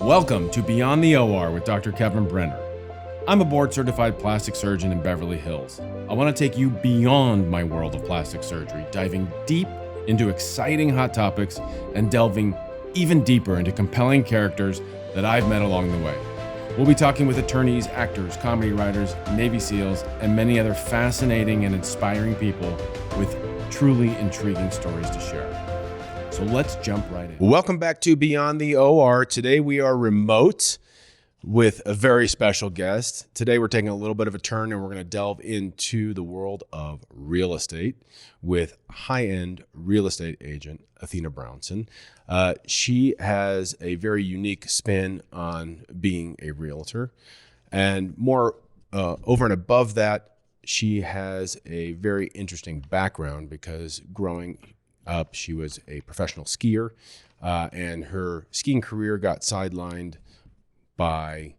Welcome to Beyond the OR with Dr. Kevin Brenner. I'm a board-certified plastic surgeon in Beverly Hills. I want to take you beyond my world of plastic surgery, diving deep into exciting hot topics and delving even deeper into compelling characters that I've met along the way. We'll be talking with attorneys, actors, comedy writers, Navy SEALs, and many other fascinating and inspiring people with truly intriguing stories to share. So let's jump right in. Welcome back to Beyond the OR. Today we are remote with a very special guest. Today we're taking a little bit of a turn and we're going to delve into the world of real estate with high-end real estate agent Athena Brownson. She has a very unique spin on being a realtor, and more over and above that, she has a very interesting background because growing up, she was a professional skier, and her skiing career got sidelined by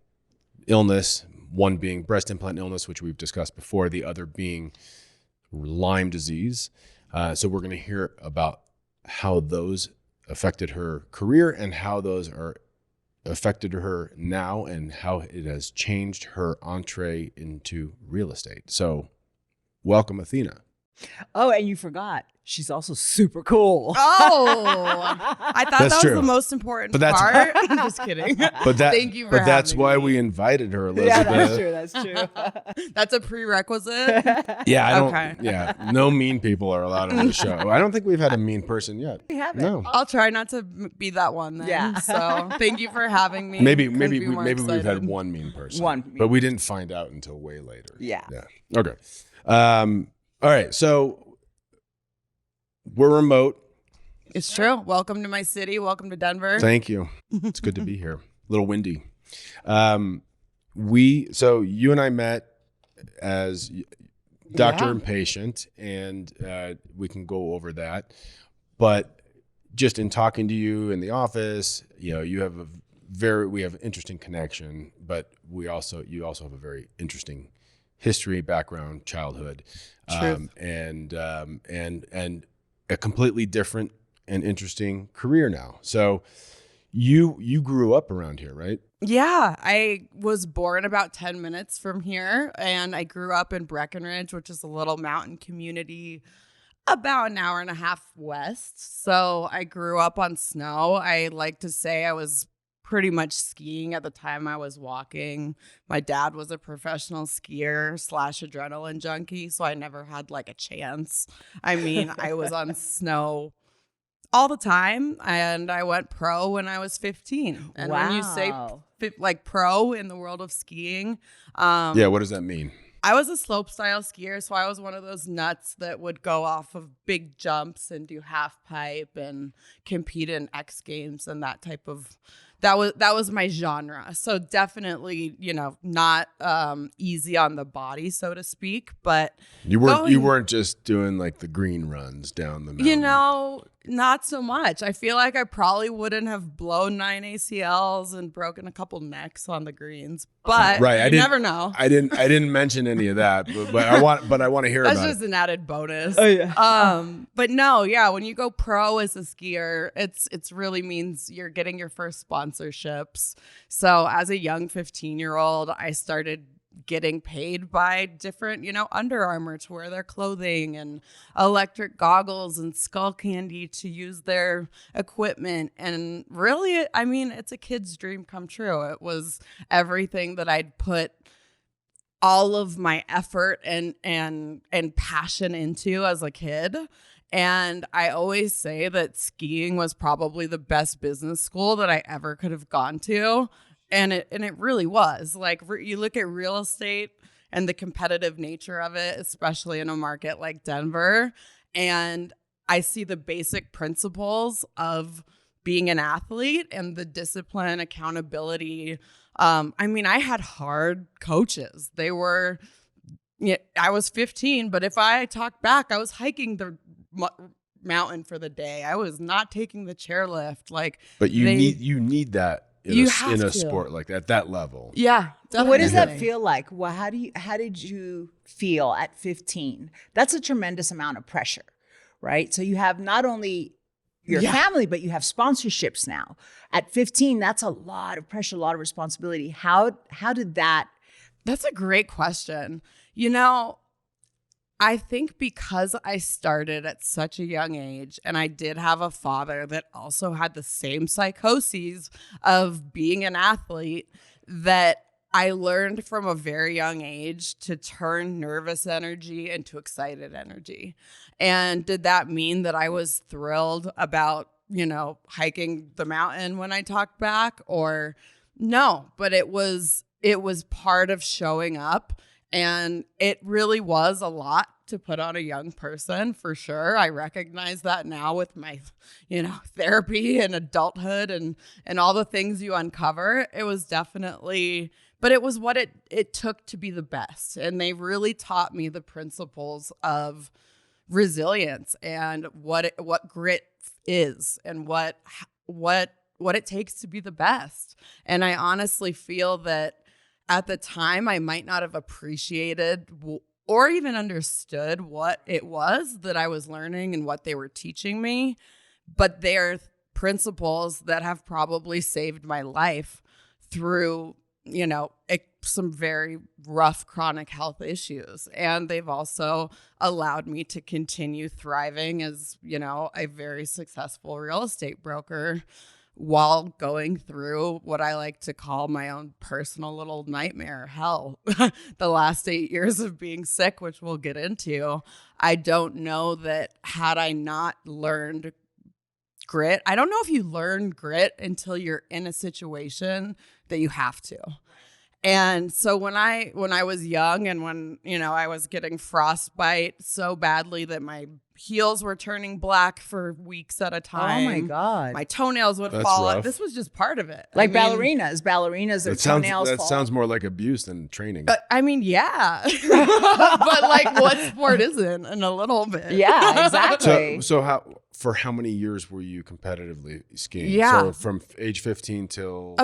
illness, one being breast implant illness, which we've discussed before, the other being Lyme disease. So we're going to hear about how those affected her career and how those are affected her now and how it has changed her entree into real estate. So welcome, Athena. Oh, and you forgot. She's also super cool. Oh, I thought That's that true. was the most important But part. I'm just kidding. Thank you for But that's having why me. we invited her, Elizabeth. Yeah, that's true. That's a prerequisite. Yeah, I don't. Okay. Yeah, no mean people are allowed on the show. I don't think we've had a mean person yet. We haven't. No. I'll try not to be that one then. Yeah. So thank you for having me. Maybe Couldn't be more we've had excited. one mean person. One. But we didn't find out until way later. Yeah. Yeah. Okay. All right. So we're remote. It's true. Welcome to my city. Welcome to Denver. Thank you. It's good to be here. A little windy. So you and I met as doctor Yeah. and patient, and we can go over that. But just in talking to you in the office, you have we have interesting connection, but you also have a very interesting history, background, childhood, and a completely different and interesting career now. So you grew up around here, right? Yeah, I was born about 10 minutes from here, and I grew up in Breckenridge, which is a little mountain community about an hour and a half west. So I grew up on snow. I like to say I was pretty much skiing at the time I was walking. My dad was a professional skier / adrenaline junkie, so I never had like a chance. I mean, I was on snow all the time, and I went pro when I was 15. And when you say like pro in the world of skiing, What does that mean? I was a slope style skier, so I was one of those nuts that would go off of big jumps and do half pipe and compete in X Games and that type of. That was my genre. So definitely, not easy on the body, so to speak. But You weren't just doing like the green runs down the mountain. not so much. I feel like I probably wouldn't have blown 9 ACLs and broken a couple necks on the greens. But right, you never know. I didn't mention any of that, but I want to hear That's about just it. an added bonus. Oh, yeah. But no, yeah, when you go pro as a skier, it's really means you're getting your first sponsorships. So as a young 15-year-old, I started getting paid by different, Under Armour to wear their clothing and electric goggles and skull candy to use their equipment. And really, I mean, it's a kid's dream come true. It was everything that I'd put all of my effort and passion into as a kid. And I always say that skiing was probably the best business school that I ever could have gone to. And it really was. Like, you look at real estate and the competitive nature of it, especially in a market like Denver, and I see the basic principles of being an athlete and the discipline, accountability. I mean, I had hard coaches. I was 15, but if I talk back, I was hiking the mountain for the day. I was not taking the chairlift. But you need that in a to. sport like that level. Yeah, definitely. What does that feel like? Well, how did you feel at 15? That's a tremendous amount of pressure, right? So you have not only your Yeah. family, but you have sponsorships now. At 15, that's a lot of pressure, a lot of responsibility. How did that? That's a great question. I think because I started at such a young age and I did have a father that also had the same psychoses of being an athlete, that I learned from a very young age to turn nervous energy into excited energy. And did that mean that I was thrilled about, hiking the mountain when I talked back? Or no, but it was part of showing up. And it really was a lot to put on a young person, for sure. I recognize that now with my, therapy and adulthood and all the things you uncover. It was definitely, but it was what it took to be the best. And they really taught me the principles of resilience and what grit is and what it takes to be the best. And I honestly feel that at the time, I might not have appreciated or even understood what it was that I was learning and what they were teaching me. But they're principles that have probably saved my life through, some very rough chronic health issues. And they've also allowed me to continue thriving as, a very successful real estate broker, while going through what I like to call my own personal little nightmare hell. The last 8 years of being sick, which we'll get into. I don't know that had I not learned grit, I don't know if you learn grit until you're in a situation that you have to. And so when I was young and when, I was getting frostbite so badly that my heels were turning black for weeks at a time. Oh my God. My toenails would That's fall rough. out. This was just part of it. Like ballerinas, their toenails That fall. sounds more like abuse than training. Yeah. But like what sport isn't in a little bit? Yeah, exactly. So for how many years were you competitively skiing? Yeah. So from age 15 till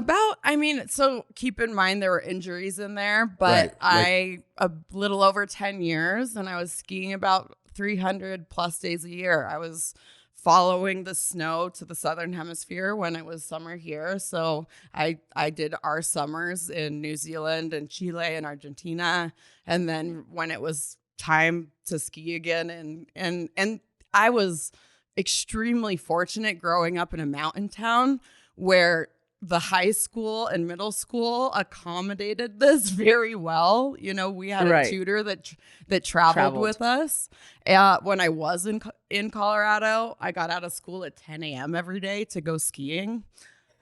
So keep in mind there were injuries in there, but Right, a little over 10 years and I was skiing about 300 plus days a year. I was following the snow to the southern hemisphere when it was summer here. So I did our summers in New Zealand and Chile and Argentina. And then when it was time to ski again and I was extremely fortunate growing up in a mountain town where the high school and middle school accommodated this very well. We had a tutor that traveled with us. When I was in Colorado, I got out of school at 10 a.m. every day to go skiing.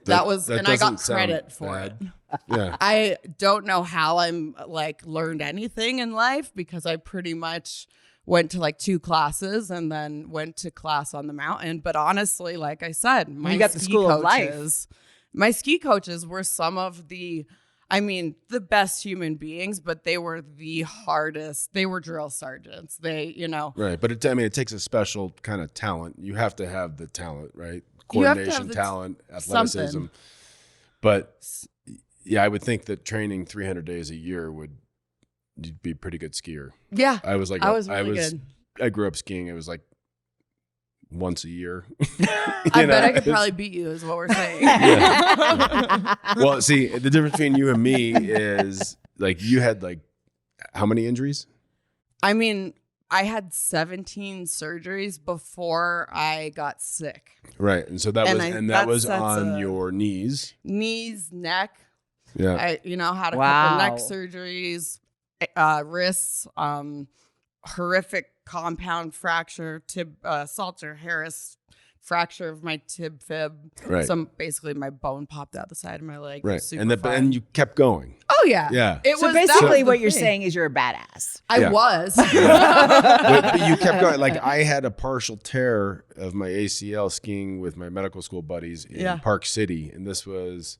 And I got credit for it. Yeah. I don't know how I'm learned anything in life because I pretty much went to 2 classes and then went to class on the mountain. But honestly, like I said, you got the school of life. My ski coaches were some of the best human beings, but they were the hardest. They were drill sergeants. Right. But it takes a special kind of talent. You have to have the talent, right? Coordination, talent, athleticism. Something. But yeah, I would think that training 300 days a year you'd be a pretty good skier. Yeah. I was good. I grew up skiing. It was once a year. I bet I could probably beat you is what we're saying. Yeah. Well, see, the difference between you and me is you had how many injuries? I had 17 surgeries before I got sick. Right. And so that was on your knees. Knees, neck. Yeah. I had a couple neck surgeries, wrists, horrific compound fracture, Salter-Harris fracture of my tib fib. Right. Basically my bone popped out the side of my leg. Right. And you kept going. Oh yeah. Yeah. So basically what you're saying is you're a badass. I was. But you kept going. I had a partial tear of my ACL skiing with my medical school buddies in Park City. And this was,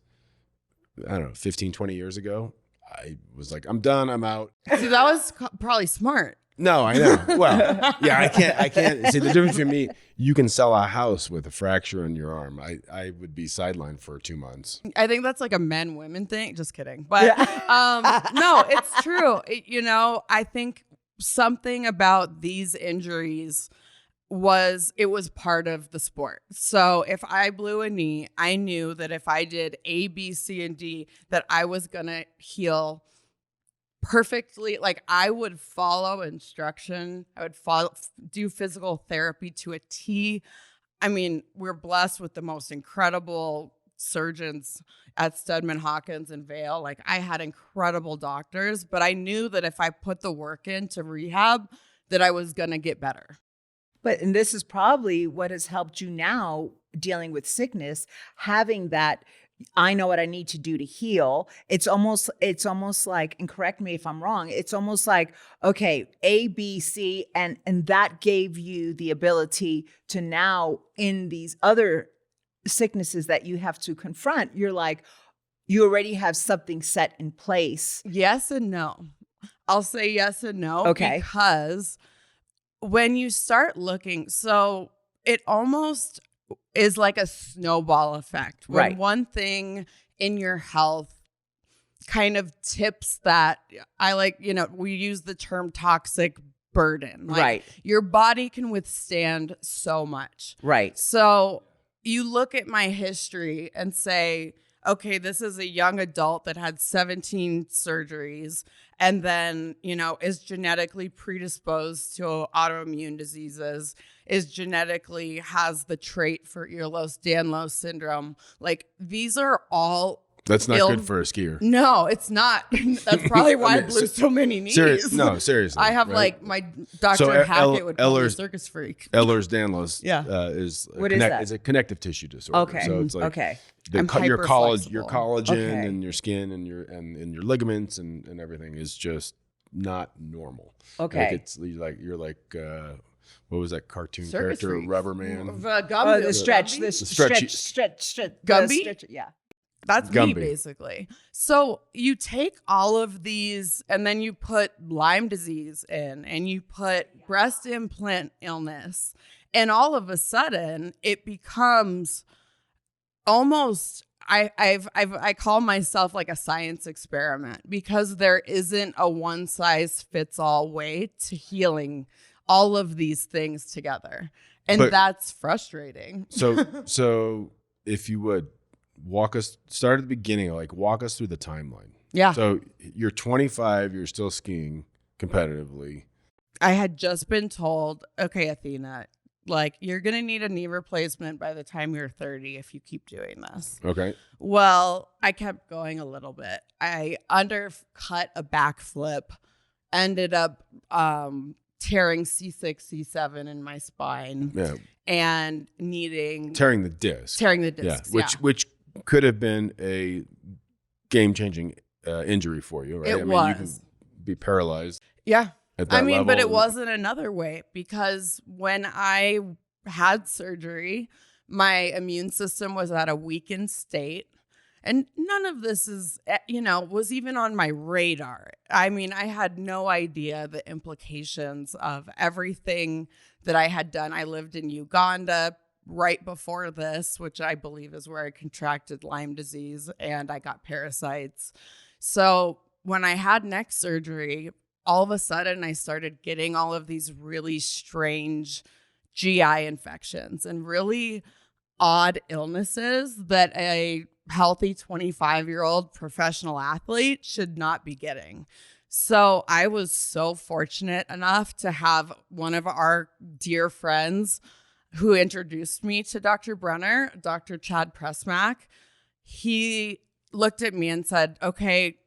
I don't know, 15, 20 years ago. I was I'm done. I'm out. See, that was probably smart. No, I know. Well, yeah, I can't. See, the difference between me, you can sell a house with a fracture in your arm. I would be sidelined for 2 months. I think that's a men-women thing. Just kidding. But no, it's true. I think something about these injuries it was part of the sport. So if I blew a knee, I knew that if I did A, B, C, and D, that I was going to heal perfectly. Like I would follow instruction. I would do physical therapy to a T. I mean, we're blessed with the most incredible surgeons at Studman Hawkins and Vail. Like I had incredible doctors, but I knew that if I put the work into rehab, that I was going to get better. And this is probably what has helped you now dealing with sickness, having that, I know what I need to do to heal. It's almost like, and correct me if I'm wrong, it's almost like, okay, A, B, C, and that gave you the ability to now in these other sicknesses that you have to confront, you're like, you already have something set in place. Yes and no. I'll say yes and no. Okay. Because when you start looking, so it almost is like a snowball effect. When Right. one thing in your health kind of tips that, I like, we use the term toxic burden. Like, Right. your body can withstand so much. Right. So you look at my history and say, okay, this is a young adult that had 17 surgeries and then, is genetically predisposed to autoimmune diseases, is genetically has the trait for Ehlers-Danlos syndrome. Like these are all That's not good for a skier. No, it's not. That's probably why I blew so many knees. Seriously. I have right? like my Dr. Hackett would call me a circus freak. Ehlers-Danlos is what is that? It's a connective tissue disorder. Okay. So it's like your hyperflexible. collagen and your skin and your ligaments and everything is just not normal. Okay. Like it's you're like what was that cartoon Circus character? freaks. Rubberman. Gumby. The stretch. Gumby? Yeah. That's Gumby. me, basically. So you take all of these and then you put Lyme disease in and you put breast implant illness. And all of a sudden it becomes almost, I call myself like a science experiment because there isn't a one size fits all way to healing all of these things together. And that's frustrating. So if you would, start at the beginning, walk us through the timeline. Yeah. So you're 25, you're still skiing competitively. I had just been told, okay, Athena, you're going to need a knee replacement by the time you're 30 if you keep doing this. Okay. Well, I kept going a little bit. I undercut a backflip, ended up tearing C6, C7 in my spine. Yeah. And needing tearing the disc. Yeah. Which could have been a game-changing injury for you, right? It was. You can be paralyzed. Yeah. At that level. But it wasn't another way because when I had surgery, my immune system was at a weakened state. And none of this is, was even on my radar. I mean, I had no idea the implications of everything that I had done. I lived in Uganda right before this, which I believe is where I contracted Lyme disease and I got parasites. So when I had neck surgery, all of a sudden I started getting all of these really strange GI infections and really odd illnesses that a healthy 25-year-old professional athlete should not be getting. So I was so fortunate enough to have one of our dear friends who introduced me to Dr. Brenner, Dr. Chad Pressmack. He looked at me and said, okay,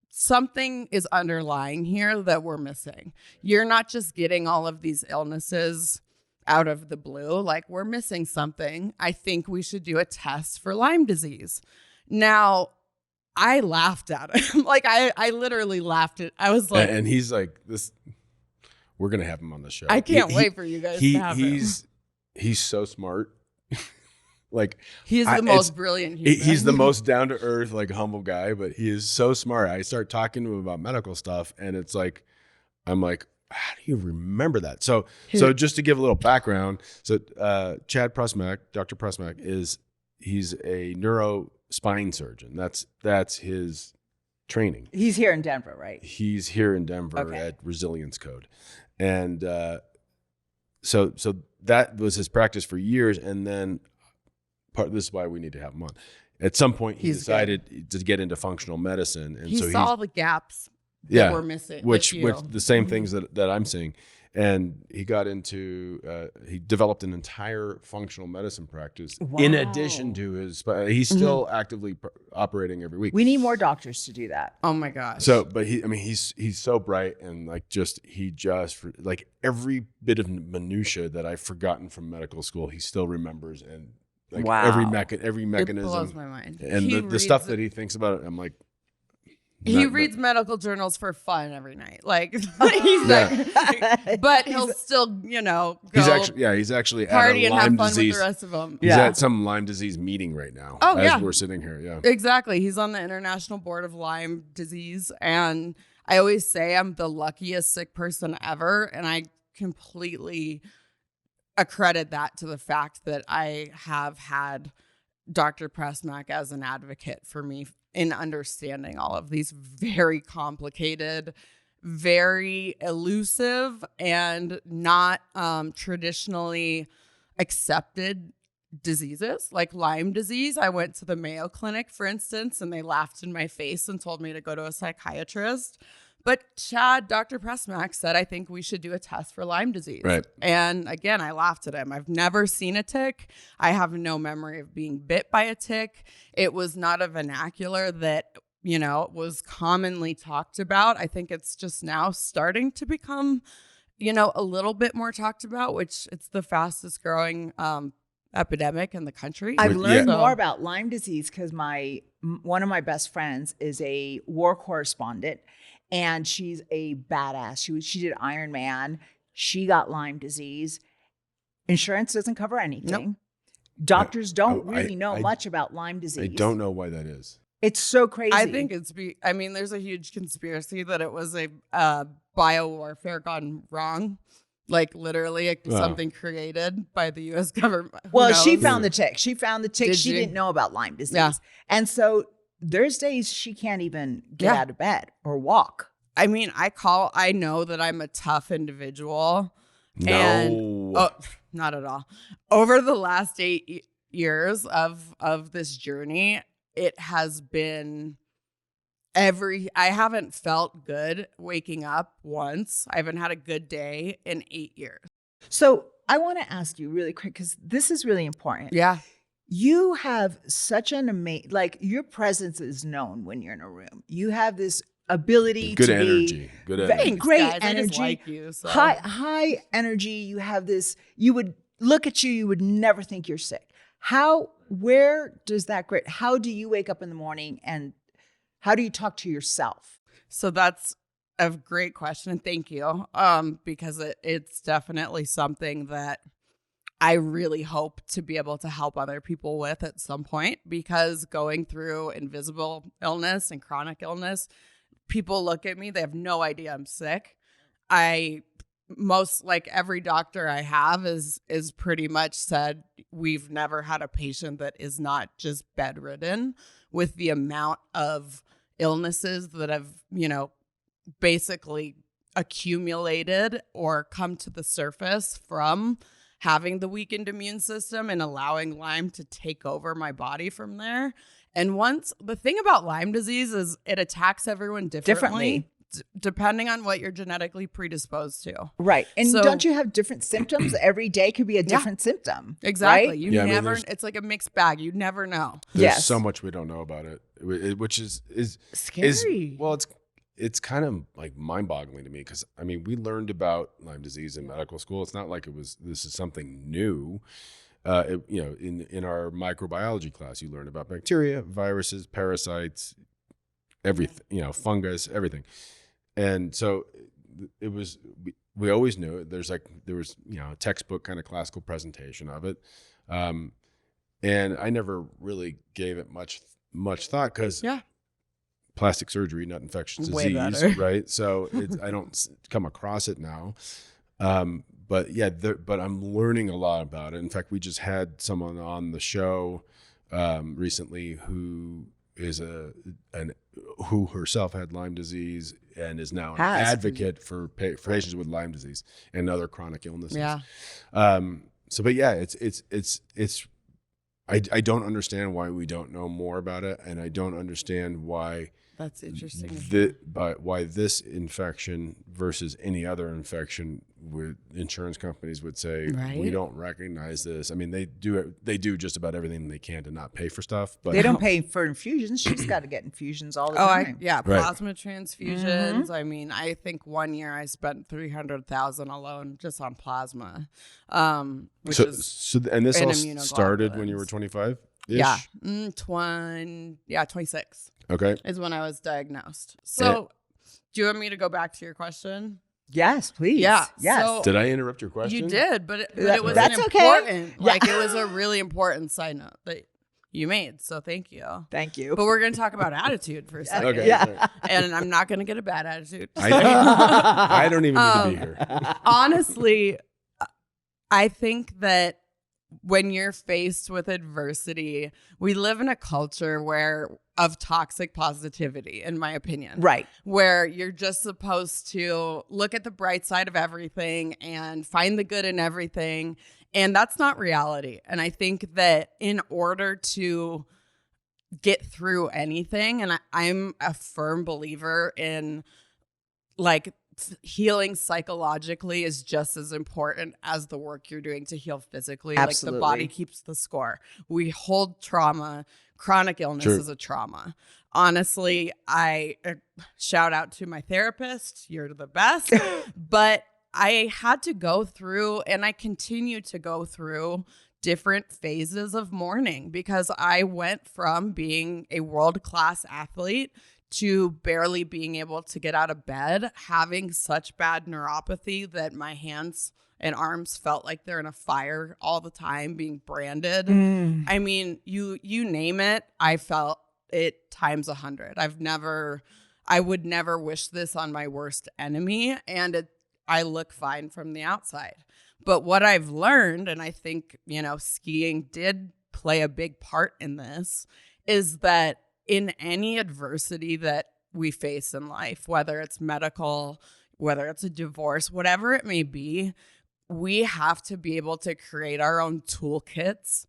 something is underlying here that we're missing. You're not just getting all of these illnesses out of the blue. We're missing something. I think we should do a test for Lyme disease. Now, I laughed at him. I literally laughed at. I was like, and he's like, this. We're gonna have him on the show. I can't wait for you guys to have him. He's so smart. He's the most brilliant human. He's the most down to earth, humble guy. But he is so smart. I start talking to him about medical stuff, and it's I'm like, how do you remember that? So just to give a little background, Chad Pressmack, Dr. Pressmack he's a neuro spine surgeon. That's his training. He's here in Denver, right? He's here in Denver at Resilience Code. And so that was his practice for years. And then this is why we need to have him on. At some point, he decided to get into functional medicine, and He so saw the gaps that were missing. which with you. the same things that I'm seeing. And he got into, he developed an entire functional medicine practice in addition to his, he's still actively operating every week. We need more doctors to do that. Oh my gosh. So, but he's so bright, and like like every bit of minutia that I've forgotten from medical school, he still remembers, and like every mechanism. It blows my mind. And the stuff that he thinks about it, I'm like, he reads medical journals for fun every night. Like he's but he'll still, go he's actually party at a and have Lyme fun disease. with the rest of them. He's at some Lyme disease meeting right now. Oh, as we're sitting here. Yeah, exactly. He's on the International Board of Lyme Disease, and I always say I'm the luckiest sick person ever, and I completely accredit that to the fact that I have had Dr. Pressmack as an advocate for me in understanding all of these very complicated, very elusive, and not traditionally accepted diseases like Lyme disease. I went to the Mayo Clinic, for instance, and they laughed in my face and told me to go to a psychiatrist. But Dr. Pressmack said, I think we should do a test for Lyme disease. Right. And again, I laughed at him. I've never seen a tick. I have no memory of being bit by a tick. It was not a vernacular that, was commonly talked about. I think it's just now starting to become, a little bit more talked about, which it's the fastest growing epidemic in the country. I've learned more about Lyme disease because one of my best friends is a war correspondent. And she's a badass. She did Iron Man. She got Lyme disease. Insurance doesn't cover anything. Nope. Doctors don't really know much about Lyme disease. I don't know why that is. It's so crazy. I think there's a huge conspiracy that it was a biowarfare gone wrong. Like literally something created by the U.S. government. Well, she found the tick. She didn't know about Lyme disease. Yeah. And so there's days she can't even get out of bed or walk. I mean, I know that I'm a tough individual. No. And, not at all. Over the last 8 years of this journey, it has been I haven't felt good waking up once. I haven't had a good day in 8 years. So I want to ask you really quick, because this is really important. Yeah. You have such an amazing, your presence is known when you're in a room. You have this ability good to energy. Good energy. Thanks, great guys. energy. I just like you, so. High energy. You have this, you would look at you would never think you're sick. Where does that great, how do you wake up in the morning and how do you talk to yourself? So that's a great question. And thank you. Because it's definitely something that I really hope to be able to help other people with at some point, because going through invisible illness and chronic illness, people look at me, they have no idea I'm sick. Every doctor I have is pretty much said, we've never had a patient that is not just bedridden with the amount of illnesses that have, basically accumulated or come to the surface from having the weakened immune system and allowing Lyme to take over my body from there. And the thing about Lyme disease is it attacks everyone differently. Depending on what you're genetically predisposed to. Right. And don't you have different symptoms? Every day could be a different symptom. Exactly. Right? It's like a mixed bag. You never know. There's so much we don't know about it, which is scary. It's kind of like mind-boggling to me, because we learned about Lyme disease in medical school. It's not like this is something new. In our microbiology class, you learn about bacteria, viruses, parasites, everything, fungus, everything. And so it was, we always knew it. There was a textbook kind of classical presentation of it. And I never really gave it much thought, because plastic surgery, not infectious disease, right? So I don't come across it now. But I'm learning a lot about it. In fact, we just had someone on the show recently who is an who herself had Lyme disease and is now an Has. advocate for patients with Lyme disease and other chronic illnesses. Yeah. But yeah, it's I don't understand why we don't know more about it, and I don't understand why That's interesting. why this infection versus any other infection, with insurance companies would say, Right. we don't recognize this. I mean, they do just about everything they can to not pay for stuff, but They don't pay for infusions. She's got to get infusions all the Oh, time. Right. plasma transfusions. I mean, I think one year I spent $300,000 alone just on plasma, which is and this and all started when you were 25. yeah, 26 Okay. is when I was diagnosed. So, do you want me to go back to your question? Yes, please. Yeah. Yes. So- Did I interrupt your question? You did, but it was That's an okay. important, like it was a really important side note that you made. So thank you. Thank you. But we're going to talk about attitude for a second. Okay. Yeah. And I'm not going to get a bad attitude. I don't even need to be here. Honestly, I think that when you're faced with adversity, we live in a culture of toxic positivity, in my opinion. Right. Where you're just supposed to look at the bright side of everything and find the good in everything. And that's not reality. And I think that in order to get through anything, and I'm a firm believer in like healing psychologically is just as important as the work you're doing to heal physically. Absolutely. Like the body keeps the score. We hold trauma. Chronic illness True. is a trauma. Honestly, I shout out to my therapist. You're the best. But I had to go through, and I continue to go through different phases of mourning because I went from being a world-class athlete to barely being able to get out of bed, having such bad neuropathy that my hands and arms felt like they're in a fire all the time, being branded. I mean, you name it, I felt it times 100. I would never wish this on my worst enemy, and I look fine from the outside. But what I've learned, and I think, skiing did play a big part in this, is that in any adversity that we face in life, whether it's medical, whether it's a divorce, whatever it may be, we have to be able to create our own toolkits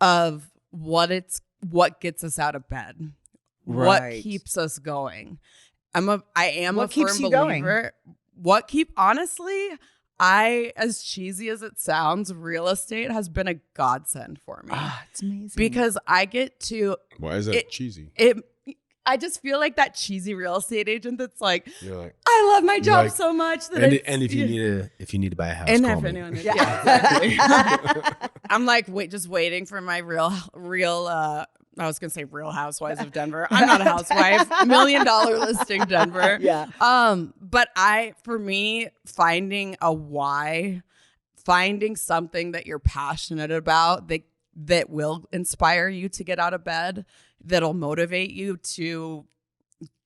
of what gets us out of bed, what Right. keeps us going. I am What a keeps firm you going? believer. Honestly, as cheesy as it sounds, real estate has been a godsend for me. It's amazing. Because I get to Why is that cheesy? I just feel like that cheesy real estate agent that's like, You're like, I love my job like- so much that and if you need to buy a house, and call if me. anyone, Yeah. exactly. I'm like, just waiting for my real. I was gonna say Real Housewives of Denver. I'm not a housewife. $1 million listing Denver. Yeah. But for me, finding a why, finding something that you're passionate about that will inspire you to get out of bed, that'll motivate you to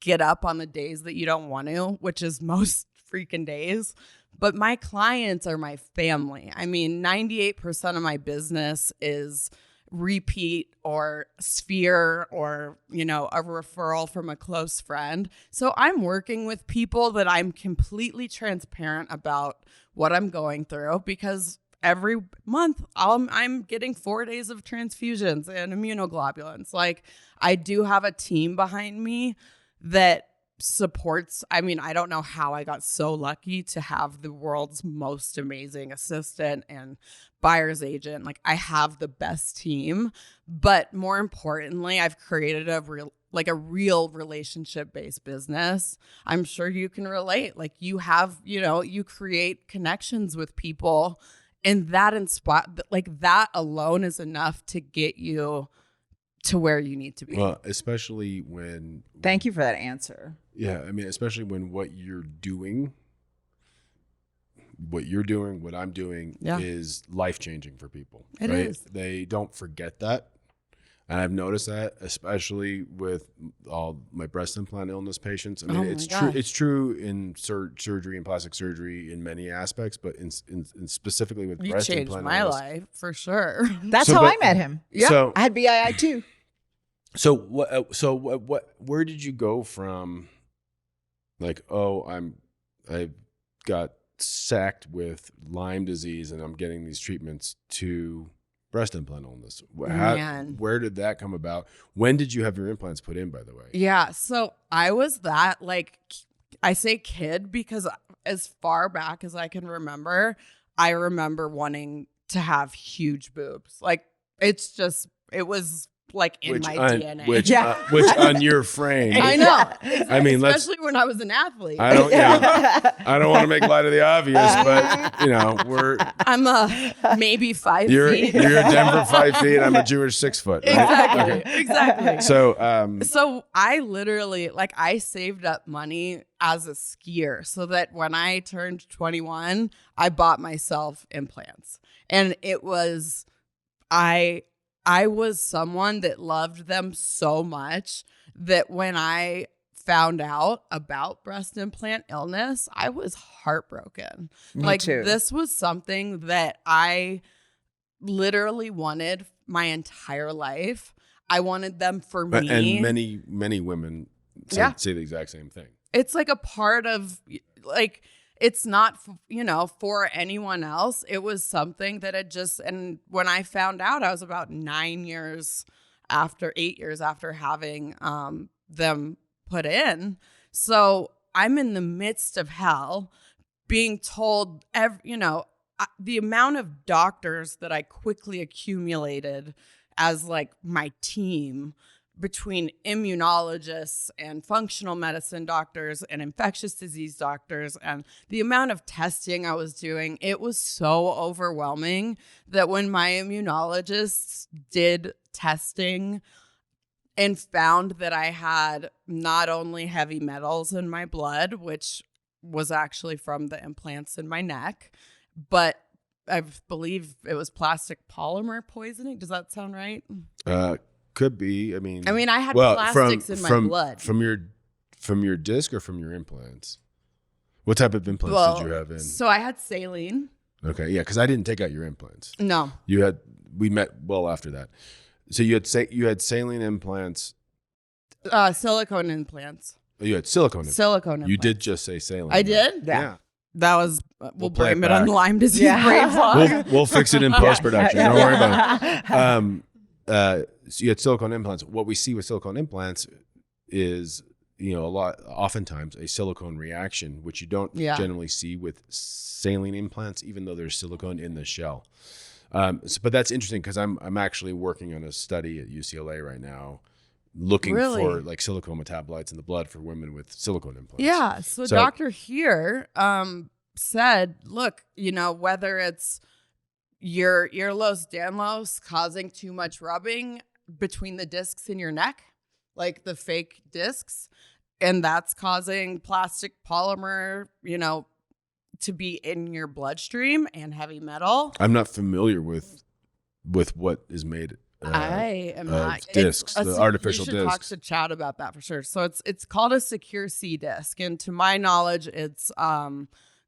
get up on the days that you don't want to, which is most freaking days. But my clients are my family. I mean, 98% of my business is repeat or sphere or, a referral from a close friend. So I'm working with people that I'm completely transparent about what I'm going through because every month I'm getting 4 days of transfusions and immunoglobulins. Like I do have a team behind me that supports. I mean, I don't know how I got so lucky to have the world's most amazing assistant and buyer's agent. Like I have the best team, but more importantly, I've created a real relationship-based business. I'm sure you can relate. Like you have, you create connections with people, and that that alone is enough to get you to where you need to be. Well, especially when. Thank you for that answer. Yeah, I mean, especially when what I'm doing Yeah. is life-changing for people. It right? is. They don't forget that. And I've noticed that, especially with all my breast implant illness patients. I mean, Oh my it's God. true. It's true in surgery and plastic surgery in many aspects, but in specifically with You breast changed implant my illness. life for sure. That's So, how but- I met him. Yeah. So, I had BII too. So what? So what? Where did you go from? Like, oh, I got sacked with Lyme disease, and I'm getting these treatments to breast implant illness. Where did that come about? When did you have your implants put in, by the way? Yeah. So I was that, like, I say kid because as far back as I can remember, I remember wanting to have huge boobs. Like, it was like in my DNA. Which on your frame. I know. I mean, especially when I was an athlete. I don't want to make light of the obvious, but I'm a maybe 5 feet. You're a Denver 5 feet. I'm a Jewish 6 foot. Right? Exactly. So I literally, like, I saved up money as a skier so that when I turned 21, I bought myself implants, and it was I was someone that loved them so much that when I found out about breast implant illness, I was heartbroken. Me too. This was something that I literally wanted my entire life. I wanted them for me. And many women say the exact same thing. It's like a part of, like, it's not, for anyone else. It was something that and when I found out, I was about 8 years after having them put in. So I'm in the midst of hell being told, the amount of doctors that I quickly accumulated as like my team between immunologists and functional medicine doctors and infectious disease doctors, and the amount of testing I was doing, it was so overwhelming that when my immunologists did testing and found that I had not only heavy metals in my blood, which was actually from the implants in my neck, but I believe it was plastic polymer poisoning. Does that sound right? Could be. I mean, I had plastics in my blood. From your disc or from your implants? What type of implants did you have in? So I had saline. Okay, yeah, because I didn't take out your implants. No. We met well after that. So you had saline implants. Silicone implants. Oh, you had silicone implants. Silicone implants. You did just say saline. I did? Yeah. That was, we'll blame it back. on Lyme disease brain fog. We'll fix it in post-production. Don't worry about it. So you had silicone implants. What we see with silicone implants is, oftentimes a silicone reaction, which you don't generally see with saline implants, even though there's silicone in the shell. But that's interesting because I'm actually working on a study at UCLA right now, looking for like silicone metabolites in the blood for women with silicone implants. Yeah. So Dr. here said, look, whether it's your Ehlers-Danlos causing too much rubbing between the discs in your neck, like the fake discs, and that's causing plastic polymer, to be in your bloodstream and heavy metal. I'm not familiar with what is made. I am not. Discs, the artificial discs. You should talk to Chad about that for sure. So it's called a secure C disc, and to my knowledge, it's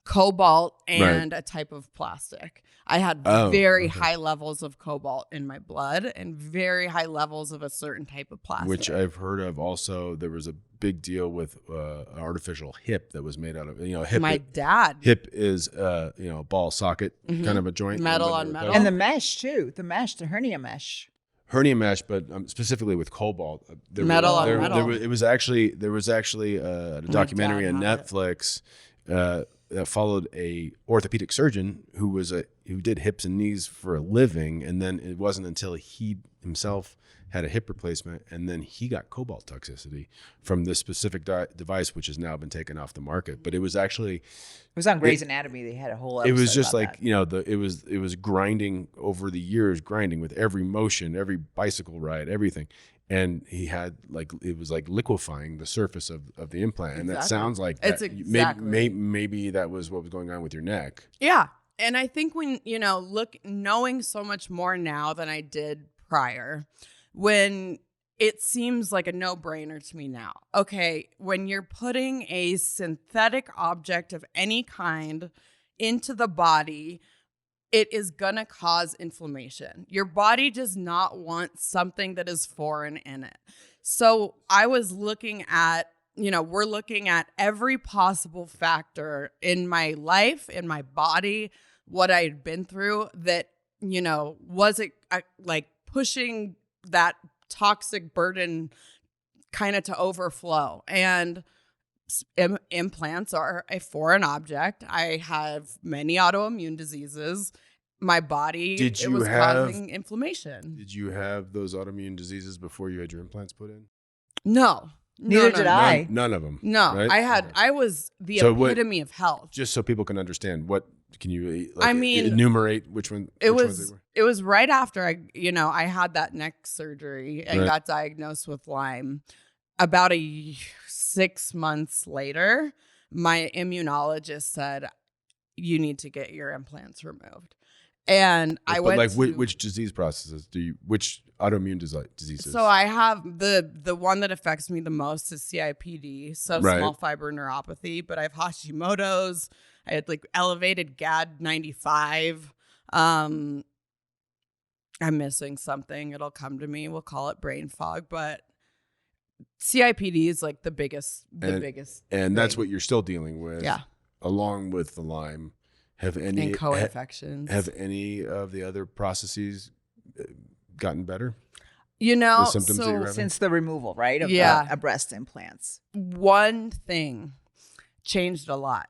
cobalt and a type of plastic. I had very high levels of cobalt in my blood and very high levels of a certain type of plastic. Which I've heard of. Also, there was a big deal with an artificial hip that was made out of, hip. My dad. Hip is, a ball socket kind of a joint. Metal on metal. And the mesh too, the hernia mesh. Hernia mesh, but specifically with cobalt. Metal on metal. There was actually a documentary on Netflix that followed a orthopedic surgeon who did hips and knees for a living, and then it wasn't until he himself had a hip replacement, and then he got cobalt toxicity from this specific device, which has now been taken off the market. But it was on Grey's Anatomy. They had a whole episode. It was just like that. it was grinding over the years, grinding with every motion, every bicycle ride, everything. And he had it was like liquefying the surface of the implant. And that sounds like it's exactly. Maybe that was what was going on with your neck. Yeah. And I think when, knowing so much more now than I did prior, when it seems like a no-brainer to me now. Okay, when you're putting a synthetic object of any kind into the body, it is going to cause inflammation. Your body does not want something that is foreign in it. So I was looking at, we're looking at every possible factor in my life, in my body, what I had been through that, was it like pushing that toxic burden kind of to overflow. And implants are a foreign object. I have many autoimmune diseases. My body, it was causing inflammation. Did you have those autoimmune diseases before you had your implants put in? No. Neither did I. None of them. No, right? I was the epitome of health. Just so people can understand, what can you enumerate which ones they were? It was right after I had that neck surgery and got diagnosed with Lyme. About 6 months later, my immunologist said, you need to get your implants removed. And I went which disease processes which autoimmune diseases? So I have the one that affects me the most is CIPD, so small fiber neuropathy, but I have Hashimoto's. I had elevated GAD95. I'm missing something. It'll come to me. We'll call it brain fog, but CIPD is the biggest and thing. That's what you're still dealing with. Yeah. Along with the Lyme. And co-infections. Have any of the other processes gotten better? The symptoms that you're having? Since the removal, right? Of a breast implants. One thing changed a lot.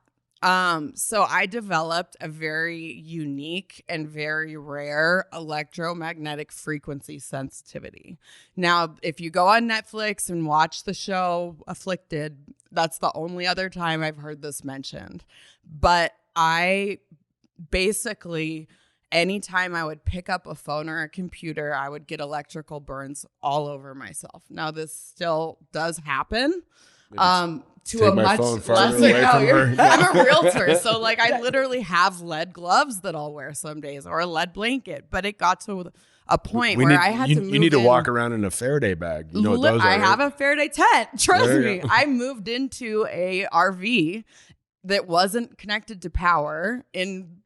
So I developed a very unique and very rare electromagnetic frequency sensitivity. Now, if you go on Netflix and watch the show Afflicted, that's the only other time I've heard this mentioned. But I basically, anytime I would pick up a phone or a computer, I would get electrical burns all over myself. Now, this still does happen. To a much lesser. I'm a realtor, so I literally have lead gloves that I'll wear some days, or a lead blanket. But it got to a point where I had to move. You need to walk around in a Faraday bag. You know what those are? I have a Faraday tent. Trust me. I moved into a RV that wasn't connected to power in,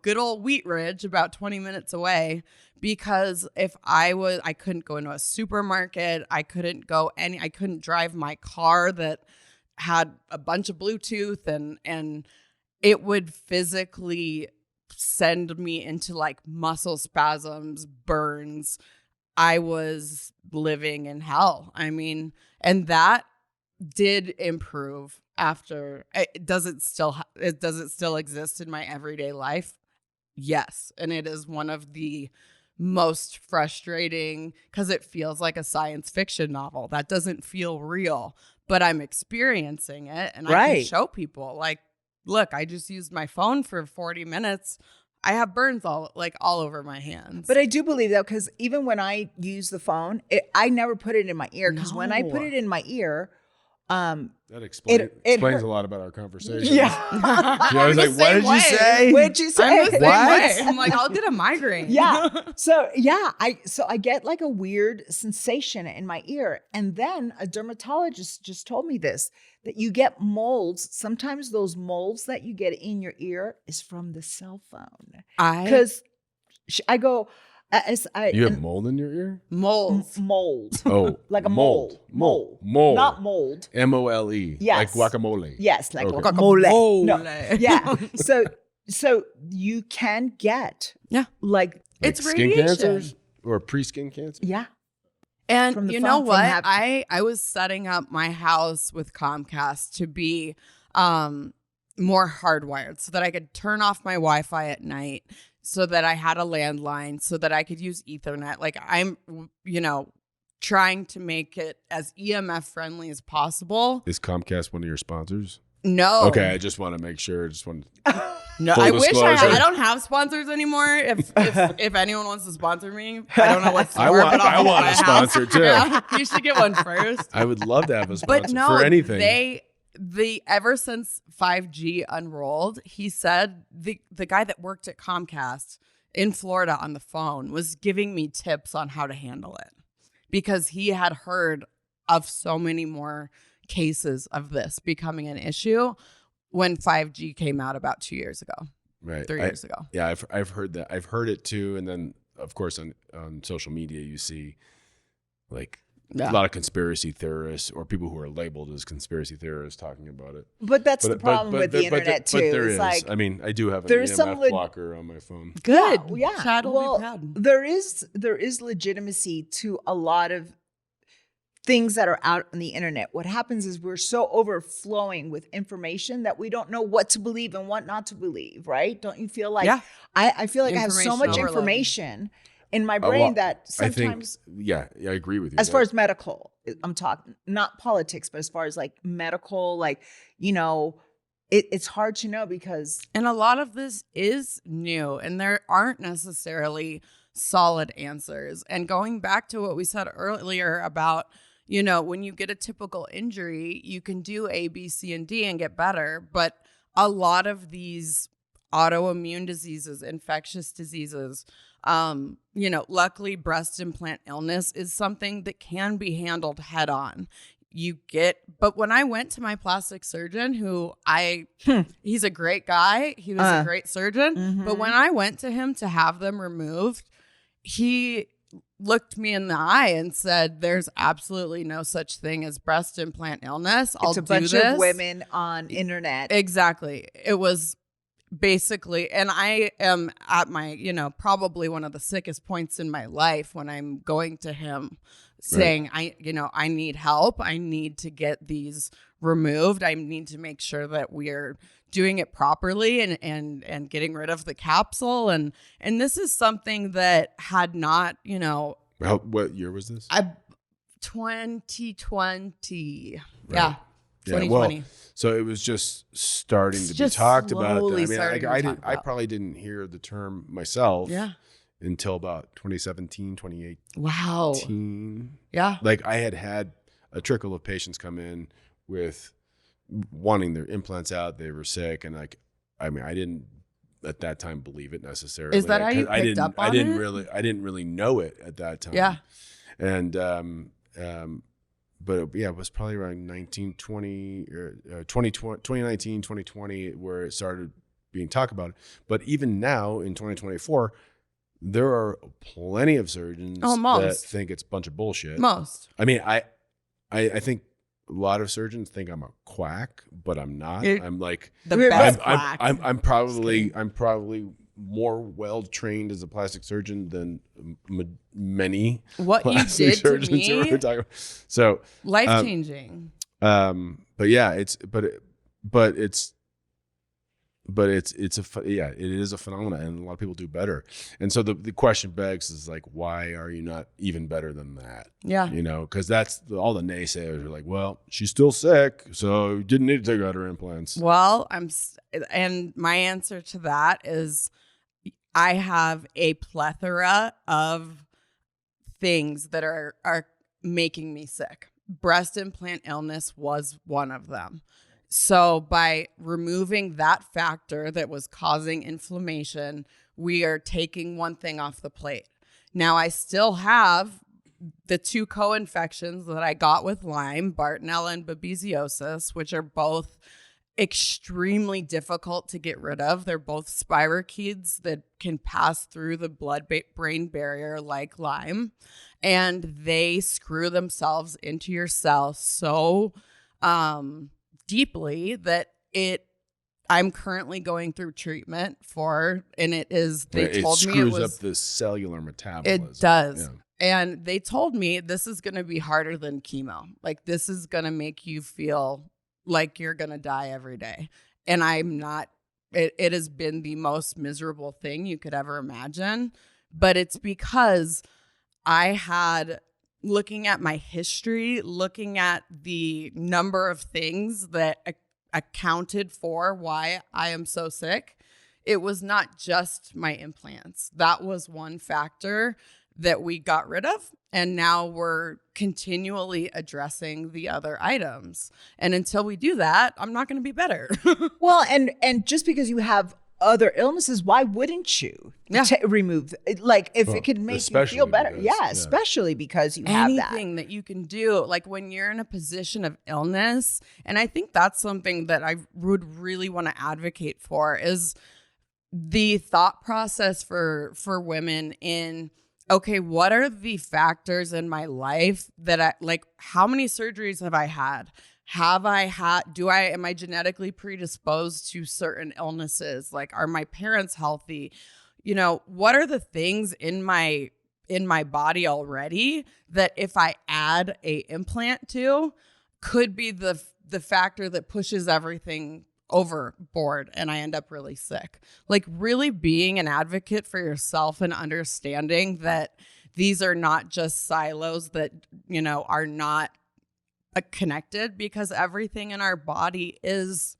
good old Wheat Ridge, about 20 minutes away, because I couldn't go into a supermarket. I couldn't drive my car that had a bunch of Bluetooth, and it would physically send me into muscle spasms, burns. I was living in hell. And that did improve after. Does it still exist in my everyday life? Yes. And it is one of the most frustrating, because it feels like a science fiction novel. That doesn't feel real, but I'm experiencing it, and I can show people look, I just used my phone for 40 minutes. I have burns all over my hands. But I do believe that, because even when I use the phone, I never put it in my ear, because when I put it in my ear, that explains a lot about our conversation. Yeah. I was what did you say? What'd you say? I'm the same way. I'm I'll get a migraine. Yeah. So I get a weird sensation in my ear. And then a dermatologist just told me this, that you get molds. Sometimes those molds that you get in your ear is from the cell phone. Because I go, you have mold in your ear? Mold. Oh, like a mold. Mold. Not mold. MOLE. Yes. Like guacamole. Yes, like Okay. guacamole. No. Yeah. So you can get it's skin radiation. cancers or pre-skin cancer? Yeah. And you know what? I was setting up my house with Comcast to be more hardwired, so that I could turn off my Wi-Fi at night, so that I had a landline, so that I could use Ethernet. I'm, trying to make it as EMF friendly as possible. Is Comcast one of your sponsors? No. Okay, I just want to make sure. No, I wish I don't have sponsors anymore. If anyone wants to sponsor me, I don't know what store, I want a sponsor too. Yeah, you should get one first. I would love to have a sponsor But no, for anything. Ever since 5G unrolled, he said the guy that worked at Comcast in Florida on the phone was giving me tips on how to handle it, because he had heard of so many more cases of this becoming an issue when 5G came out about 2 years ago. Right. 3 years ago. Yeah, I've heard that. I've heard it too. And then, of course, on social media, you see like a lot of conspiracy theorists or people who are labeled as conspiracy theorists talking about it. But that's the problem with the internet too. But there It's is. like, I mean, I do have an there's EMF blocker on my phone. Good. Yeah. Chad will be proud. There is legitimacy to a lot of things that are out on the internet. What happens is we're so overflowing with information that we don't know what to believe and what not to believe, right? Don't you feel like I feel like I have so much information in my brain that sometimes I agree with you. As far as medical, I'm talking not politics, but as far as like medical, like, you know, it's hard to know because and a lot of this is new and there aren't necessarily solid answers. And going back to what we said earlier about, you know, when you get a typical injury, you can do A, B, C, and D and get better. But a lot of these autoimmune diseases, infectious diseases, you know, luckily breast implant illness is something that can be handled head on. But when I went to my plastic surgeon, he's a great guy. He was a great surgeon. Mm-hmm. But when I went to him to have them removed, he looked me in the eye and said, there's absolutely no such thing as breast implant illness. It's a bunch of women on internet. Exactly. It was basically, and I am at my, you know, probably one of the sickest points in my life when I'm going to him saying, I need help. I need to get these removed. I need to make sure that we're doing it properly and getting rid of the capsule. And this is something that had not, you know. What year was this? 2020. Right. Yeah. 2020. Well, so it was just starting to be talked about. I mean, I probably didn't hear the term myself until about 2017, 2018. Wow. Yeah. Like I had a trickle of patients come in with wanting their implants out. They were sick. And like, I mean, I didn't at that time believe it necessarily. Is that how you picked up on it? I didn't really know it at that time. Yeah. And, but it was probably around 2019, 2020, where it started being talked about. But even now in 2024, there are plenty of surgeons that think it's a bunch of bullshit. Most. I mean, I think a lot of surgeons think I'm a quack, but I'm not. I'm like the best quack. I'm probably more well trained as a plastic surgeon than many what plastic you did surgeons to me. who we're talking about. So life changing. But yeah, it is a phenomenon, and a lot of people do better. And so the question begs is like, why are you not even better than that? Yeah. You know, because that's all the naysayers are like, well, she's still sick, so you didn't need to take out her implants. Well, and my answer to that is I have a plethora of things that are making me sick. Breast implant illness was one of them. So by removing that factor that was causing inflammation, we are taking one thing off the plate. Now, I still have the 2 co-infections that I got with Lyme, Bartonella and babesiosis, which are both extremely difficult to get rid of. They're both spirochetes that can pass through the blood-brain barrier like Lyme, and they screw themselves into your cell so deeply that I'm currently going through treatment for, and it is, they told me it screws up the cellular metabolism. It does. Yeah. And they told me this is going to be harder than chemo. Like this is going to make you feel like you're going to die every day. And I'm not, it has been the most miserable thing you could ever imagine. But it's because I had, looking at my history, looking at the number of things that accounted for why I am so sick, it was not just my implants. That was one factor that we got rid of. And now we're continually addressing the other items. And until we do that, I'm not going to be better. Well, and just because you have other illnesses, why wouldn't you remove, like if it could make you feel better? Especially because you have that. Anything that you can do, like when you're in a position of illness. And I think that's something that I would really want to advocate for is the thought process for women in, okay, what are the factors in my life that I like? How many surgeries have I had? Am I genetically predisposed to certain illnesses? Like, are my parents healthy? What are the things in my body already that if I add a implant to could be the factor that pushes everything overboard and I end up really sick? Like, really being an advocate for yourself and understanding that these are not just silos that, are not connected, because everything in our body is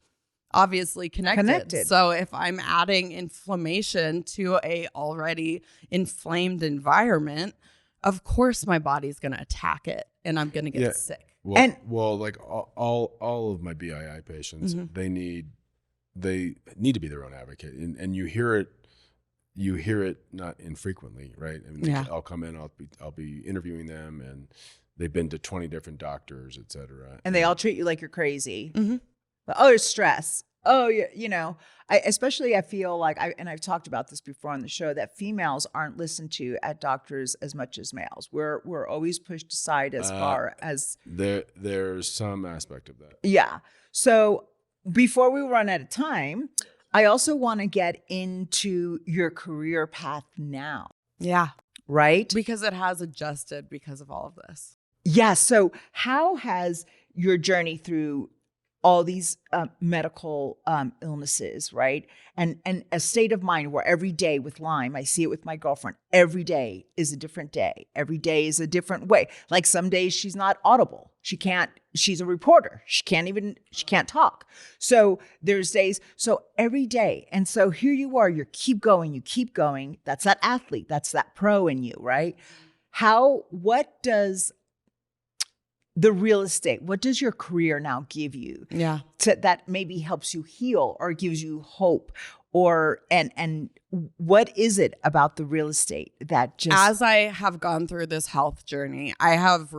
obviously connected. So if I'm adding inflammation to a already inflamed environment, of course my body's going to attack it and I'm going to get sick. Well, like all of my BII patients, they need to be their own advocate, and you hear it not infrequently, right? I mean, I'll come in, I'll be interviewing them, and they've been to 20 different doctors, et cetera. And they all treat you like you're crazy. Oh, it's stress. Oh, I feel like I've talked about this before on the show, that females aren't listened to at doctors as much as males. We're always pushed aside as far as there's some aspect of that. Yeah. So before we run out of time, I also want to get into your career path now. Yeah. Right? Because it has adjusted because of all of this. Yeah. So how has your journey through all these medical illnesses, right? And a state of mind where every day with Lyme, I see it with my girlfriend, every day is a different day. Every day is a different way. Like some days she's not audible. She's a reporter. She can't talk. So there's days, so every day. And so here you are, you keep going. That's that athlete. That's that pro in you, right? What does the real estate, what does your career now give you? Yeah. That maybe helps you heal or gives you hope, and what is it about the real estate that just... As I have gone through this health journey, I have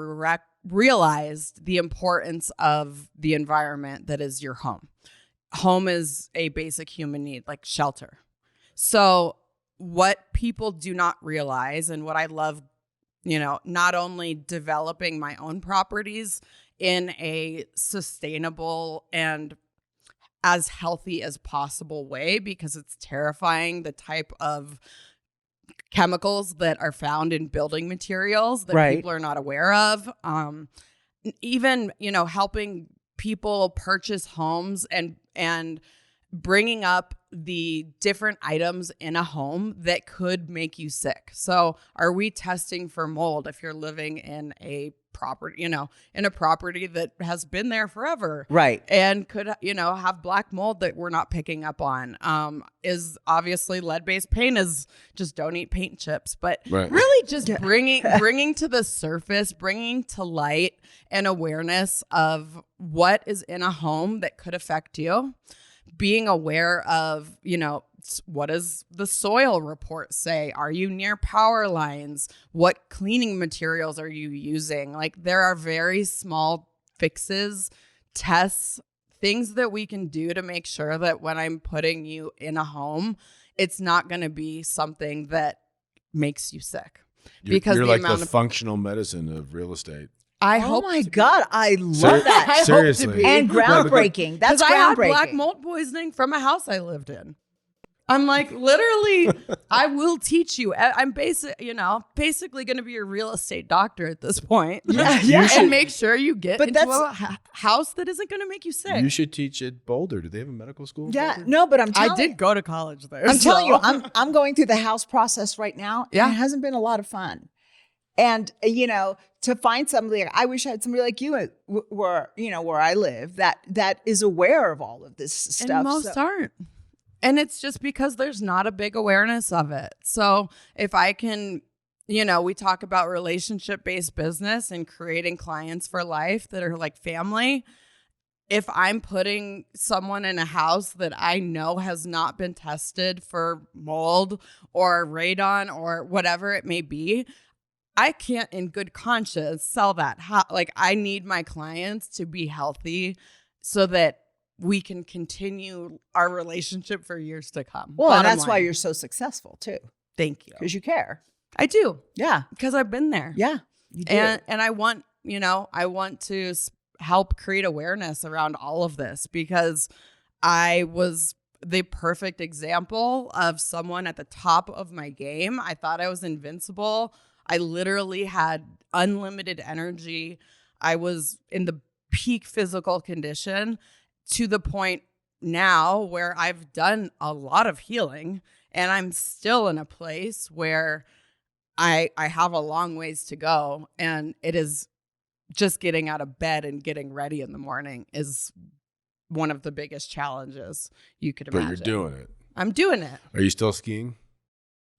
realized the importance of the environment that is your home. Home is a basic human need, like shelter. So what people do not realize, and what I love, not only developing my own properties in a sustainable and as healthy as possible way, because it's terrifying the type of chemicals that are found in building materials that people are not aware of. Even, helping people purchase homes and bringing up the different items in a home that could make you sick. So are we testing for mold if you're living in a property, in a property that has been there forever? Right. And could, have black mold that we're not picking up on. Is obviously lead-based paint is just don't eat paint chips, but really just bringing to the surface, bringing to light an awareness of what is in a home that could affect you. Being aware of, what does the soil report say? Are you near power lines? What cleaning materials are you using? Like, there are very small fixes, tests, things that we can do to make sure that when I'm putting you in a home, it's not going to be something that makes you sick. Because you're like the functional medicine of real estate. Oh my God, I love that. Seriously. And groundbreaking. That's groundbreaking. I had black mold poisoning from a house I lived in. I'm like, literally, I will teach you. I'm basically going to be a real estate doctor at this point. And make sure you get into a house that isn't going to make you sick. You should teach at Boulder. Do they have a medical school? Yeah, no, but I did go to college there. I'm telling you, I'm going through the house process right now. Yeah. And it hasn't been a lot of fun. And, to find somebody, I wish I had somebody like you where I live that is aware of all of this stuff. And most aren't. And it's just because there's not a big awareness of it. So if I can, we talk about relationship-based business and creating clients for life that are like family. If I'm putting someone in a house that I know has not been tested for mold or radon or whatever it may be, I can't in good conscience sell that. I need my clients to be healthy so that we can continue our relationship for years to come. Well, and Bottom that's why line. you're so successful too, Thank you. because you care. I do, Yeah. because I've been there. Yeah. You do. And I want, I want to help create awareness around all of this, because I was the perfect example of someone at the top of my game. I thought I was invincible. I literally had unlimited energy. I was in the peak physical condition, to the point now where I've done a lot of healing, and I'm still in a place where I have a long ways to go. And it is just getting out of bed and getting ready in the morning is one of the biggest challenges you could imagine. But you're doing it. I'm doing it. Are you still skiing?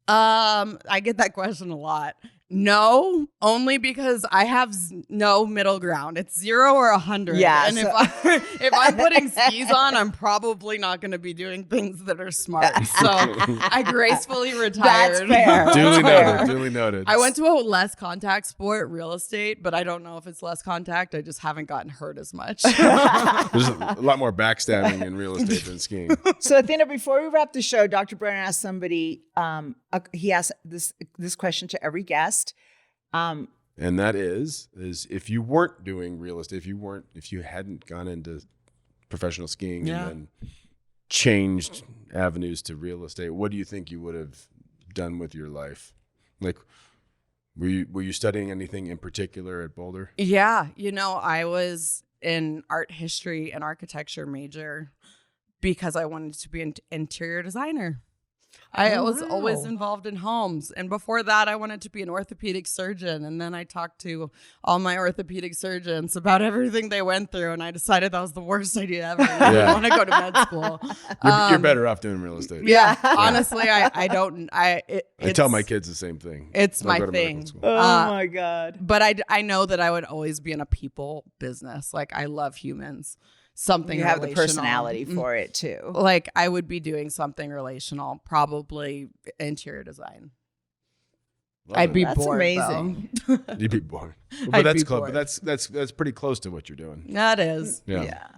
I get that question a lot. No, only because I have no middle ground. It's 0 or 100. Yeah, And so- if I'm putting skis on, I'm probably not going to be doing things that are smart. So I gracefully retired. That's fair. Duly Fair. noted. Duly noted. I went to a less contact sport, real estate, but I don't know if it's less contact. I just haven't gotten hurt as much. There's a lot more backstabbing in real estate than skiing. So Athena, before we wrap the show, Dr. Brenner asked somebody, he asked this question to every guest. And that is if you weren't doing real estate, if you hadn't gone into professional skiing and then changed avenues to real estate, what do you think you would have done with your life? Like, were you studying anything in particular at Boulder? Yeah. I was an art history and architecture major because I wanted to be an interior designer. I was always involved in homes. And before that, I wanted to be an orthopedic surgeon. And then I talked to all my orthopedic surgeons about everything they went through. And I decided that was the worst idea ever. I didn't want to go to med school. You're better off doing real estate. Yeah. Honestly, I tell my kids the same thing. It's They'll my go to medical thing. school. Oh my God. But I know that I would always be in a people business. Like, I love humans. Something You have the relational. personality for it too. Like, I would be doing something relational, probably interior design. I'd be That's bored. amazing. Though. You'd be bored. I'd But that's be close. bored. But that's pretty close to what you're doing. That is. Yeah.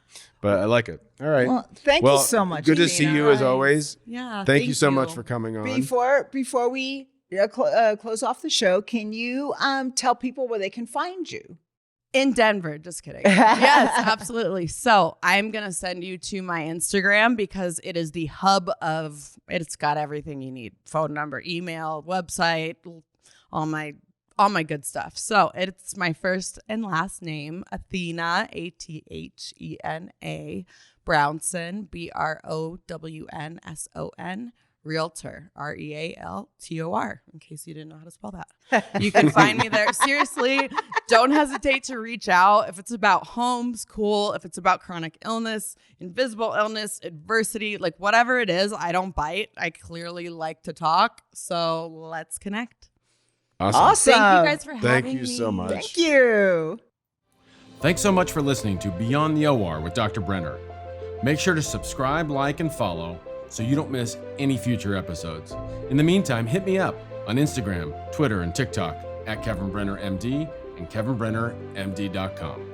But I like it. All right. Well, thank you so much. Good to see Athena. you as always. Yeah. Thank you so much for coming on. Before we close off the show, can you tell people where they can find you? In Denver, just kidding. Yes, absolutely. So I'm going to send you to my Instagram because it is the hub of, it's got everything you need. Phone number, email, website, all my good stuff. So it's my first and last name, Athena, Athena, Brownson, Brownson, realtor, realtor, in case you didn't know how to spell that. You can find me there. Seriously, don't hesitate to reach out. If it's about homes, cool. If it's about chronic illness, invisible illness, adversity, like whatever it is, I don't bite. I clearly like to talk. So let's connect. Awesome. Thank you guys for having me. Thank you so much. Thank you. Thanks so much for listening to Beyond the OR with Dr. Brenner. Make sure to subscribe, like, and follow so you don't miss any future episodes. In the meantime, hit me up on Instagram, Twitter, and TikTok at Kevin Brenner MD and KevinBrennerMD.com.